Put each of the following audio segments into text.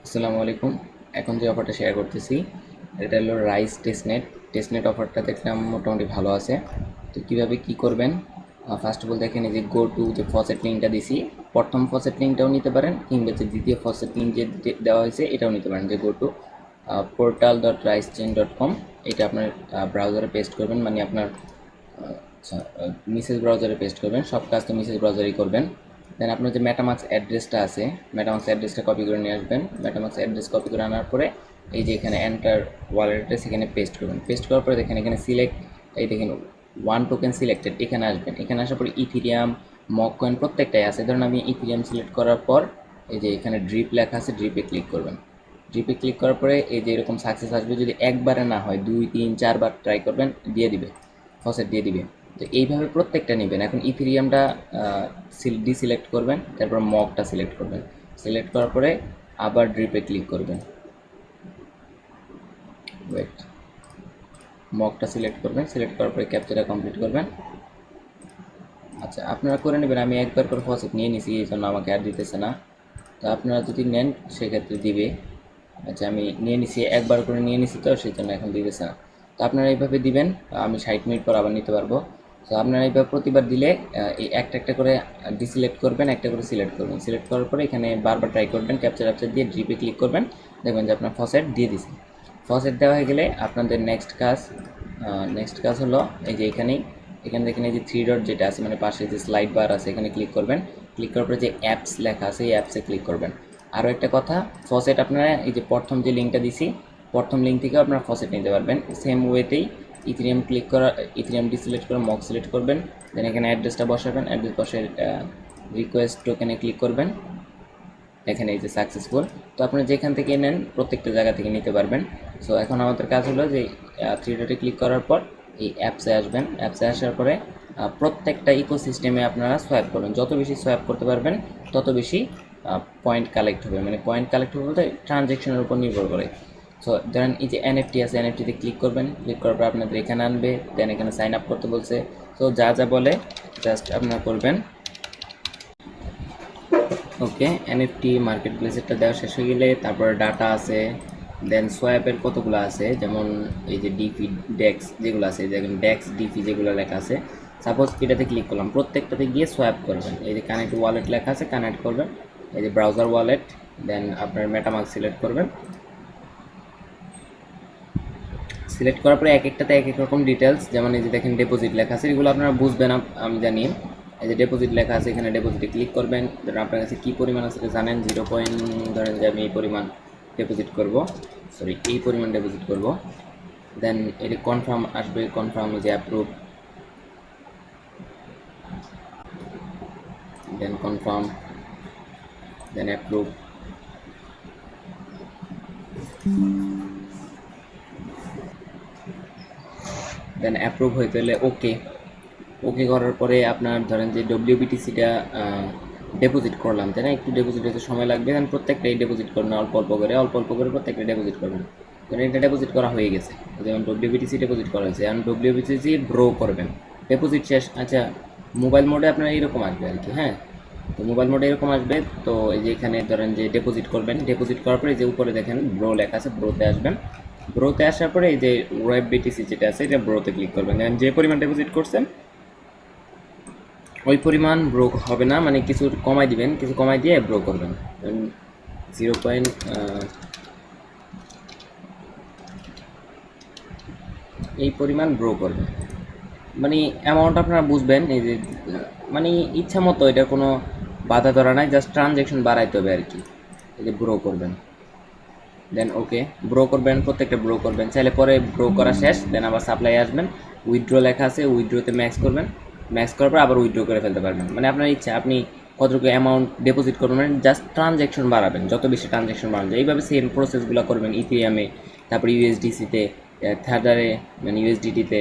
আসসালামু আলাইকুম। এখন যে অফারটা শেয়ার করতেছি এটা হলো রাইস টেস্টনেট অফারটা দেখলাম মোটামুটি ভালো আছে। তো কীভাবে কী করবেন, ফার্স্ট অফ অল দেখেন এই যে গো টু যে ফসেট লিঙ্কটা দিছি, প্রথম ফসেট লিঙ্কটাও নিতে পারেন কিংবা যে দ্বিতীয় ফসেট লিঙ্ক যে দেওয়া হয়েছে এটাও নিতে পারেন, যে গো টু portal.ricechain.com। এটা আপনার ব্রাউজারে পেস্ট করবেন, মানে আপনার মিসেস ব্রাউজারে পেস্ট করবেন, সব কাজ তো মিসেস ব্রাউজারেই করবেন। দেন আপনার যে মেটামাক্স অ্যাড্রেসটা আছে, মেটামাক্স অ্যাড্রেসটা কপি করে নিয়ে আসবেন। মেটামাক্স অ্যাড্রেস কপি করে আনার পরে এই যে এখানে এন্টার ওয়ালেট অ্যাড্রেস এখানে পেস্ট করবেন। পেস্ট করার পরে দেখেন এখানে সিলেক্ট, এই দেখেন ওয়ান টোকেন সিলেক্টেড, এখানে আসবেন। এখানে আসার পরে ইথিরিয়াম, মক কয়েন প্রত্যেকটাই আছে। ধরুন আমি ইথিরিয়াম সিলেক্ট করার পর এই যে এখানে ড্রিপ লেখা আছে, ড্রিপে ক্লিক করবেন। ড্রিপে ক্লিক করার পরে এই যে এরকম সাকসেস আসবে। যদি একবারে না হয় 2 3 4 বার ট্রাই করবেন, দিয়ে দিবে, ফসেট দিয়ে দিবে। তো এইভাবে প্রত্যেকটা নেবেন। এখন ইথেরিয়ামটা ডিসিলেক্ট করবেন, তারপর মকটা সিলেক্ট করবেন। সিলেক্ট করার পরে আবার ড্রিপে ক্লিক করবেন, ওয়েট, মকটা সিলেক্ট করবেন। সিলেক্ট করার পরে ক্যাপচারটা কমপ্লিট করবেন। আচ্ছা, আপনারা করে নেবেন। আমি একবার করে ফসেট নিয়ে নিছি, এই জন্য আমাকে আর দিতেছে না। তো আপনারা যদি নেন সেক্ষেত্রে দিবে। আচ্ছা, আমি নিয়ে নিছি, একবার করে নিয়ে নিছি, তো সেই জন্য এখন দিতেছে না। তো আপনারা এইভাবে দিবেন, আমি 60 মিনিট পর আবার নিতে পারবো। তো আপনারা এইভাবে প্রতিবার দিলে এই একটা একটা করে ডিসিলেক্ট করবেন, একটা করে সিলেক্ট করবেন। সিলেক্ট করার পরে এখানে বারবার ট্রাই করবেন, ক্যাপচার অ্যাপচার দিয়ে ড্রিপে ক্লিক করবেন, দেখবেন যে আপনার ফসেট দিয়ে দিছে। ফসেট দেওয়া হয়ে গেলে আপনাদের নেক্সট কাজ হলো এই যে এখানে দেখেন এই যে থ্রি ডট যেটা আছে, মানে পাশে যে স্লাইড বার আছে, এখানে ক্লিক করবেন। ক্লিক করার পরে যে অ্যাপস লেখা আছে, এই অ্যাপসে ক্লিক করবেন। আরও একটা কথা, ফসেট আপনারা এই যে প্রথম যে লিঙ্কটা দিছি, প্রথম লিঙ্ক থেকেও আপনারা ফসেট নিতে পারবেন। সেম ওয়েতেই ইথিরিয়াম ডিসিলেক্ট করে মক সিলেক্ট করবেন। দেন এখানে অ্যাড্রেসটা বসাবেন, অ্যাড্রেস বসে রিকোয়েস্ট টোকেনে ক্লিক করবেন। এখানে এই যে সাকসেসফুল। তো আপনি যেখান থেকে নেন প্রত্যেকটা জায়গা থেকে নিতে পারবেন। সো এখন আমাদের কাজ হলো যে থ্রি ডটে ক্লিক করার পর এই অ্যাপসে আসবেন। অ্যাপসে আসার পরে প্রত্যেকটা ইকোসিস্টেমে আপনারা সোয়াইপ করবেন। যত বেশি সোয়াইপ করতে পারবেন তত বেশি পয়েন্ট কালেক্ট হবে। মানে পয়েন্ট কালেক্ট হবে বলতে ট্রানজ্যাকশনের উপর নির্ভর করে। সো ধরেন এই যে এনএফটি আছে, এনএফটিতে ক্লিক করবেন। ক্লিক করার পর আপনাদের এখানে আনবে, দেন এখানে সাইন আপ করতে বলছে। সো যা যা বলে জাস্ট আপনারা করবেন। ওকে, এনএফটি মার্কেট প্লেসেরটা দেওয়া শেষ হয়ে গেলে তারপর ডাটা আছে, দেন সোয়াপের কতগুলো আছে, যেমন এই যে ডিপি ডেক্স যেগুলো আছে, যেমন ডেক্স ডিপি যেগুলো লেখা আছে। সাপোজ এটাতে ক্লিক করলাম, প্রত্যেকটাতে গিয়ে সোয়াপ করবেন। এই যে কানেক্ট ওয়ালেট লেখা আছে, কানেক্ট করবেন। এই যে ব্রাউজার ওয়ালেট, দেন আপনার মেটামার্ক সিলেক্ট করবেন। সিলেক্ট করার পরে এক একটাতে এক এক রকম ডিটেলস, যেমন এই যে দেখেন ডিপোজিট লেখা আছে, এগুলো আপনারা বুঝবেন আমি জানি। এই যে ডিপোজিট লেখা আছে, এখানে ডিপোজিটে ক্লিক করবেন। ধরেন আপনার কাছে কী পরিমাণ আছে জানেন, 0 ধরেন যে আমি এই পরিমাণ ডিপোজিট করব, এই পরিমাণ ডিপোজিট করব। দেন এটি কনফার্ম আসবে, কনফার্ম যে অ্যাপ্রুভ, দেন কনফার্ম, দেন অ্যাপ্রুভ। দেন অ্যাপ্রুভ হইতে হলে ওকে করার পরে আপনার ধরেন যে ডব্লিউবিটিসিটা ডিপোজিট করলাম, তাই না, একটু ডিপোজিট হতে সময় লাগবে। দেন প্রত্যেকটাই ডিপোজিট করবেন, অল্প অল্প করে প্রত্যেকটা ডিপোজিট করবেন। ধরেন এটা ডিপোজিট করা হয়ে গেছে, যেমন ডব্লিউবিটিসি ডিপোজিট করা হয়েছে। এখন ডব্লিউবিটিসি ব্রো করবেন, ডিপোজিট শেষ। আচ্ছা, মোবাইল মোডে আপনার এইরকম আসবে আর কি। হ্যাঁ, তো মোবাইল মোডে এরকম আসবে। তো এই যে এখানে ধরেন যে ডিপোজিট করবেন, ডিপোজিট করার পরে এই যে উপরে দেখেন ব্রো লেখা আছে, ব্রোতে আসবেন। ব্রোতে আসার পরে এই যে ওয়েব বিটিসি যেটা আছে, এটা ব্রোতে ক্লিক করবেন। যে পরিমাণ ডিপোজিট করছেন ওই পরিমাণ ব্রো হবে না, মানে কিছু কমাই দিবেন, কিছু কমাই দিয়ে ব্রো করবেন। 0. এই পরিমাণ ব্রো করবেন, মানে অ্যামাউন্ট আপনারা বুঝবেন। এই যে মানে ইচ্ছা মতো, এটার কোনো বাধা ধরা নাই, জাস্ট ট্রানজ্যাকশন বাড়াইতে হবে আর কি। এই যে ব্রো করবেন, দেন ওকে ব্রো করবেন, প্রত্যেকটা ব্রো করবেন। চাইলে পরে ব্রো করা শেষ, দেন আবার সাপ্লাই আসবেন, উইথড্র লেখা আছে, উইথড্রোতে ম্যাক্স করবেন। ম্যাক্স করার পর আবার উইথড্র করে ফেলতে পারবেন। মানে আপনার ইচ্ছা, আপনি কতটুকু অ্যামাউন্ট ডিপোজিট করবেন, মানে জাস্ট ট্রানজ্যাকশন বাড়াবেন, যত বেশি ট্রানজ্যাকশন বাড়ানো যায়। এইভাবে সেম প্রসেসগুলো করবেন ইথিরিয়ামে, তারপর ইউএসডিসিতে, থার্ডারে মানে ইউএসডিটিতে,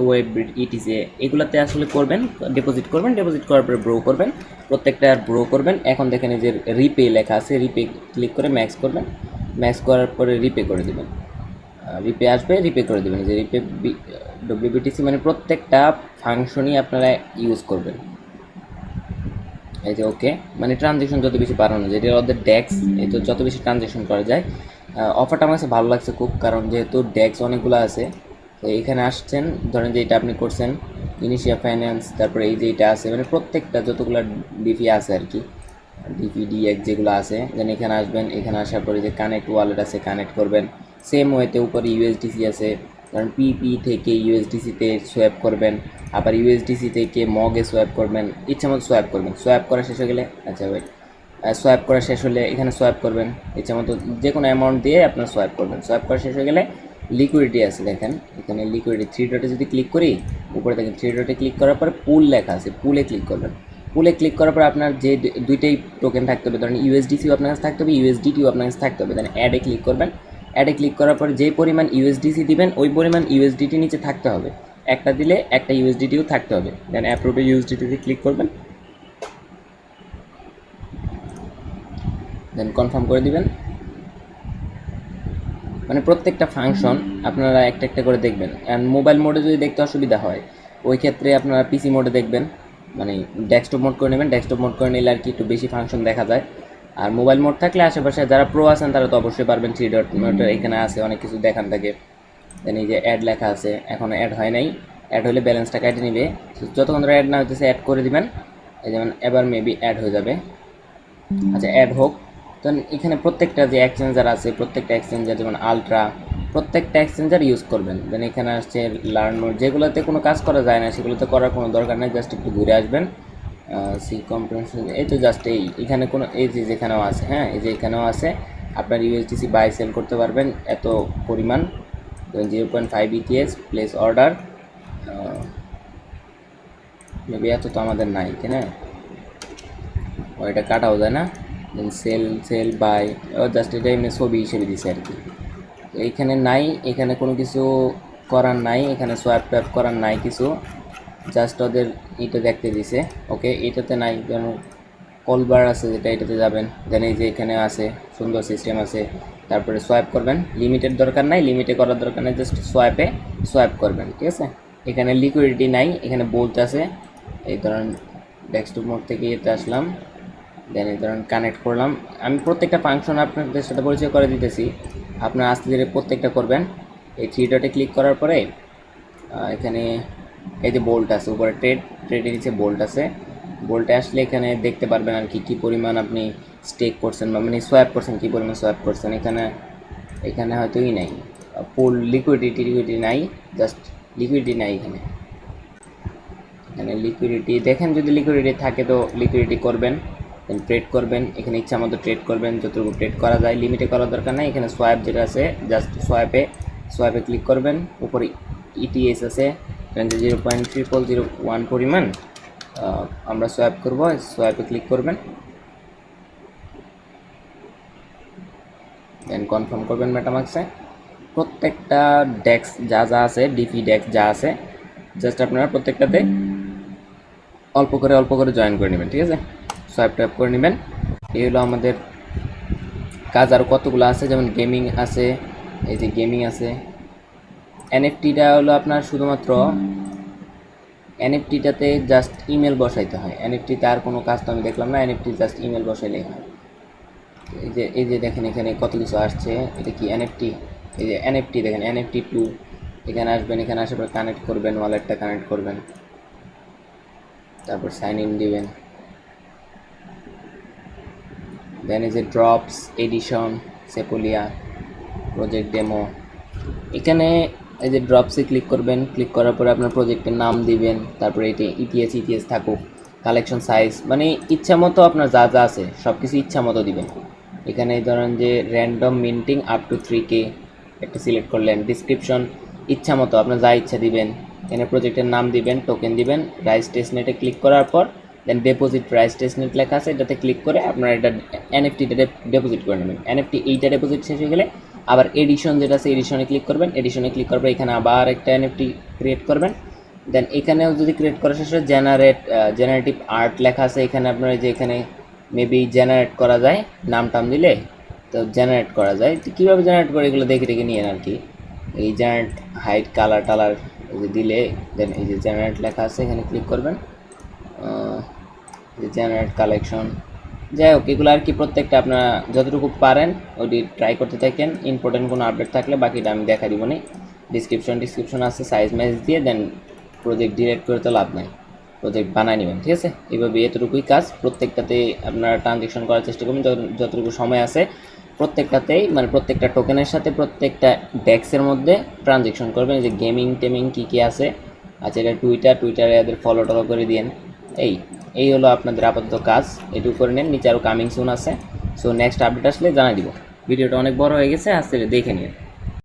ওয়েব ইটিসি, এগুলোতে আসলে করবেন, ডিপোজিট করবেন। ডিপোজিট করার পরে ব্রো করবেন, প্রত্যেকটা ব্রো করবেন। এখন দেখেন এই যে রিপে লেখা আছে, রিপে ক্লিক করে ম্যাক্স করবেন। ম্যাক্স করার পরে রিপে করে দেবেন, রিপে আসবে, রিপে করে দেবেন। যে রিপে ডব্লিউবিটিসি মানে প্রত্যেকটা ফাংশনই আপনারা ইউজ করবেন। এই যে ওকে, মানে ট্রানজেকশন যত বেশি বাড়ানো যায়, এটা ওদের ডেক্স, এই তো যত বেশি ট্রানজেকশন করা যায়। অফারটা আমার কাছে ভালো লাগছে খুব, কারণ যেহেতু ডেক্স অনেকগুলো আছে, তো এখানে আসছেন, ধরেন যে এটা আপনি করছেন ইনিশিয়া ফাইন্যান্স, তারপরে এই যে এটা আছে, মানে প্রত্যেকটা যতগুলো ডিপি আছে আর কি, ডিপিডিএক্স যেগুলো আছে, দেন এখানে আসবেন, এখানে আসার পরে যে কানেক্ট ওয়ালেট আছে কানেক্ট করবেন, সেম ওয়েতে উপরে ইউএসডিসি আছে, কারণ পিপি থেকে ইউএসডিসিতে সোয়াপ করবেন, আবার ইউএসডিসি থেকে মগে সোয়াপ করবেন, ইচ্ছা মতো সোয়াপ করবেন, সোয়াপ করা শেষ হয়ে গেলে, আচ্ছা ওয়েট, সোয়াপ করা শেষ হলে এখানে সোয়াপ করবেন, ইচ্ছা মতো যে কোনো অ্যামাউন্ট দিয়ে আপনার সোয়াপ করবেন, সোয়াপ করা শেষ হয়ে গেলে লিকুইডিটি আছে দেখেন, এখানে লিকুইডিটি থ্রি ডটে যদি ক্লিক করি, উপরে দেখেন থ্রি ডটে ক্লিক করার পর পুল লেখা আছে, পুলে ক্লিক করবেন, পুলে ক্লিক করার পর আপনার যে দুইটাই টোকেন থাকতে হবে, ধরেন ইউএসডিসিও আপনার কাছে থাকতে হবে, ইউএসডিটিও আপনার কাছে থাকতে হবে, দেন অ্যাডে ক্লিক করবেন, অ্যাডে ক্লিক করার পর যে পরিমাণ ইউএসডিসি দিবেন ওই পরিমাণ ইউএসডিটি নিচে থাকতে হবে, একটা দিলে একটা ইউএসডিটিও থাকতে হবে, দেন অ্যাপ্রুভে ইউএসডিটিতে ক্লিক করবেন, দেন কনফার্ম করে দিবেন। মানে প্রত্যেকটা ফাংশন আপনারা একটা একটা করে দেখবেন, অ্যান্ড মোবাইল মোডে যদি দেখতে অসুবিধা হয় ওই ক্ষেত্রে আপনারা পিসি মোডে দেখবেন, মানে ডেস্কটপ মোড করে নেবেন, ডেস্কটপ মোড করে নিলে আর কি একটু বেশি ফাংশন দেখা যায়। আর মোবাইল মোড থাকলে আশেপাশে যারা প্রো আছেন তারা তো অবশ্যই পারবেন, থ্রি ডট মোড এখানে আছে, অনেক কিছু দেখান থাকে, দেন এই যে অ্যাড লেখা আছে, এখনও অ্যাড হয় নাই, অ্যাড হলে ব্যালেন্সটা কেটে নিবে, যতক্ষণ ধরে অ্যাড না হইতেছে অ্যাড করে দিবেন, এই যেমন এবার মেবি অ্যাড হয়ে যাবে, আচ্ছা অ্যাড হোক। তো এখানে প্রত্যেকটা যে এক্সচেঞ্জার আছে, প্রত্যেকটা এক্সচেঞ্জার যেমন আলট্রা, প্রত্যেকটা এক্সচেঞ্জার ইউজ করবেন, দেন এখানে আসছে লার্ন মোড, যেগুলোতে কোনো কাজ করা যায় না সেগুলোতে করার কোনো দরকার নেই, জাস্ট একটু ঘুরে আসবেন, সি কম্প্রেনশন, এই তো জাস্ট এই এখানে কোনো এই যে যেখানেও আছে, হ্যাঁ এই যে এখানেও আছে, আপনার ইউএসডিসি বাই সেল করতে পারবেন এত পরিমাণ, 0.5 ইটিএস প্লেস অর্ডার, মেবি এত তো আমাদের নাই তাই না, ও এটা কাটাও যায় না, দেন সেল সেল বাই, ও জাস্ট এটা এমনি ছবি হিসেবে দিছে আর কি, তো এইখানে নাই, এখানে কোনো কিছু করার নাই, এখানে সোয়াপ ট্যাপ করার নাই কিছু, জাস্ট ওদের এইটা দেখতে দিছে, ওকে এইটাতে নাই, যেন কলবার আছে যেটা এটাতে যাবেন, দেন এই যে এখানে আছে সুন্দর সিস্টেম আছে, তারপরে সোয়াপ করবেন, লিমিটেড দরকার নাই, লিমিটে করার দরকার নাই, জাস্ট সোয়াপে সোয়াপ করবেন, ঠিক আছে। এখানে লিকুইডিটি নাই, এখানে বলতে আছে, এই ধরেন ডেস্কটপ মোড থেকে এতে আসলাম, দেন এই ধরেন কানেক্ট করলাম, আমি প্রত্যেকটা ফাংশন আপনাদের সাথে পরিচয় করে দিতেছি, আপনার আস্তে ধীরে প্রত্যেকটা করবেন। এই থ্রি ডটে ক্লিক করার পরে এখানে এই যে বোল্ট আছে উপরে, ট্রেডের নিচে বোল্ট আছে, বোল্টে আসলে এখানে দেখতে পারবেন আর কি কী পরিমাণ আপনি স্টেক করছেন বা মানে সোয়াপ করছেন, কী পরিমাণ সোয়াপ করছেন, এখানে এখানে হয়তো নাই পুল লিকুইডিটি নাই, জাস্ট লিকুইডিটি নাই এখানে, এখানে লিকুইডিটি দেখেন, যদি লিকুইডিটি থাকে তো লিকুইডিটি করবেন, দেন ট্রেড করবেন, এখানে ইচ্ছা মতো ট্রেড করবেন, যতটুকু ট্রেড করা যায়, লিমিটে করার দরকার নাই, এখানে সোয়াপ যেটা আছে জাস্ট সোয়াপে ক্লিক করবেন, উপরে ইটিএস আছে 0.0001 পরিমাণ, আমরা সোয়াপ করব, সোয়াপে ক্লিক করবেন, দেন কনফার্ম করবেন মেটামাক্সে, প্রত্যেকটা ডেক্স যা যা আছে, ডিপি ডেক্স যা আছে, জাস্ট আপনারা প্রত্যেকটাতে অল্প করে জয়েন করে নেবেন, ঠিক আছে, সোয়াপ ট্যাপ করে নেবেন। এই হলো আমাদের কাজ, আর কতগুলো আছে, যেমন গেমিং আছে, এই যে গেমিং আছে, এনএফটিটা হলো আপনার শুধুমাত্র এনএফটিটাতে জাস্ট ইমেল বসাইতে হয়, এনএফটিতে আর কোনো কাজ তো আমি দেখলাম না, এনএফটি জাস্ট ইমেল বসাইলেই হয়। এই যে দেখেন এখানে কত কিছু আসছে, এটা কি এনএফটি, এই যে এনএফটি দেখেন, এনএফটি 2, এখানে আসবেন, এখানে আসার পর কানেক্ট করবেন, ওয়ালেটটা কানেক্ট করবেন, তারপর সাইন ইন দিবেন, দেন এই যে ড্রপস এডিশন সেপোলিয়া প্রজেক্ট ডেমো, এখানে এই যে ড্রপসে ক্লিক করবেন, ক্লিক করার পরে আপনার প্রজেক্টের নাম দিবেন, তারপরে এটি ইটিএস থাকুক, কালেকশন সাইজ, মানে ইচ্ছা মতো আপনার যা যা আছে সব কিছু ইচ্ছা মতো দিবেন। এখানে ধরেন যে random minting up to 3K একটা সিলেক্ট করলেন, ডিসক্রিপশন ইচ্ছা মতো আপনার যা ইচ্ছা দিবেন, এখানে প্রজেক্টের নাম দিবেন, টোকেন দিবেন, রাইস টেস্টনেটে ক্লিক করার পর দেন ডেপোজিট রাইস টেস্টনেট লেখা আছে, এটাতে ক্লিক করে আপনারা এটা এনএফটিটা ডেপোজিট করে নেবেন, এনএফটি এইটা ডেপোজিট শেষ হয়ে গেলে আবার এডিশন যেটা আছে এডিশনে ক্লিক করবেন, এডিশনে ক্লিক করার পর এখানে আবার একটা এনএফটি ক্রিয়েট করবেন, দেন এখানেও যদি ক্রিয়েট করা শেষে জেনারেটিভ আর্ট লেখা আছে, এখানে আপনার যে এখানে মেবি জেনারেট করা যায়, নাম টাম দিলে তো জেনারেট করা যায়, তো কীভাবে জেনারেট করে এগুলো দেখে রেখে নিয়ে আর কি, এই জেনারেট হাইট কালার টালার এই যে দিলে দেন এই যে জেনারেট লেখা আছে এখানে ক্লিক করবেন, জেনারেট কালেকশন, যাই হোক এগুলো আর কি প্রত্যেকটা আপনারা যতটুকু পারেন ওটি ট্রাই করতে থাকেন। ইম্পর্টেন্ট কোনো আপডেট থাকলে বাকিটা আমি দেখা দিব না। ডিসক্রিপশন আছে, সাইজ ম্যাচ দিয়ে দেন প্রজেক্ট ডিলিট করে তো লাভ নাই, প্রজেক্ট বানায় নেবেন, ঠিক আছে। এইভাবে এতটুকুই কাজ, প্রত্যেকটাতে আপনারা ট্রানজেকশন করার চেষ্টা করবেন যতটুকু সময় আছে, প্রত্যেকটাতেই মানে প্রত্যেকটা টোকেনের সাথে প্রত্যেকটা ডেক্সের মধ্যে ট্রানজেকশন করবেন। যে গেমিং টেমিং কী কী আছে, আচ্ছা এটা টুইটারে এদের ফলো টলো করে দিন। এই এই হলো আপনাদের আপাতত কাজ, এটুকু করে নেন। নিচে আরও কামিং সুন আছে, সো নেক্সট আপডেট আসলে জানাই দিব। ভিডিওটা অনেক বড় হয়ে গেছে, আজকে দেখে নিন।